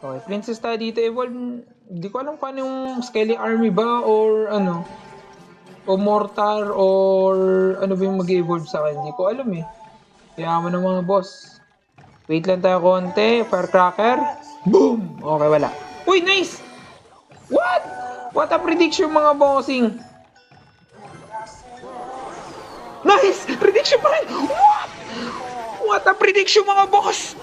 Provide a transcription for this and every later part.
Okay, princess tayo dito. Evolve. Hindi ko alam kung ano yung scaling army ba or ano. O mortar or ano ba yung mag-evolve sa akin. Hindi ko alam eh. Kaya mo ng mga boss. Wait lang tayo konti. Firecracker. Boom! Okay, wala. Uy, nice! What? What a prediction mga bossing. Nice! Prediction pa rin! What? What a prediction mga boss!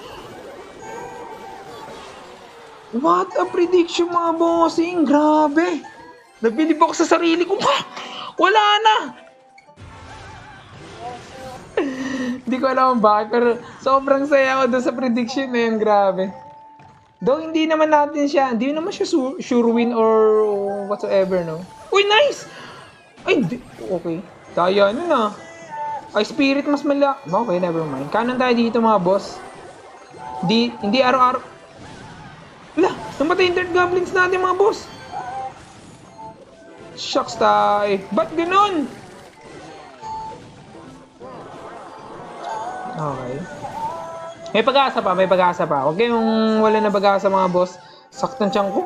What a prediction mga bossing! Grabe! Nabilib ako sa sarili ko. Wala na! Hindi ko alam bakit, pero sobrang saya ako doon sa prediction na yun. Grabe. Though hindi naman natin siya, hindi naman siya sure win or whatsoever, no? Uy, nice! Ay, okay. Kaya ano na. Ay, spirit mas mala. Okay, never mind. Kanan tayo dito mga boss. Hindi araw-araw. Wala, namatay yung third goblins natin mga boss. Shucks tayo. Ba't ganun? Okay. May pag-asa pa, may pag-asa pa. Huwag kayong wala na pag-asa mga boss. Saktan tiyang ko.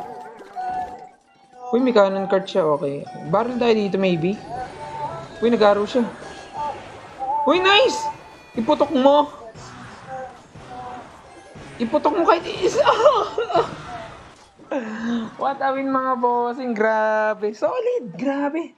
Uy, may cannon card siya. Okay. Barrel tayo dito maybe. Uy, nag-arrow siya. Uy, nice! Iputok mo. Iputok mo kahit isa. What a win mga bossing. Grabe. Solid. Grabe.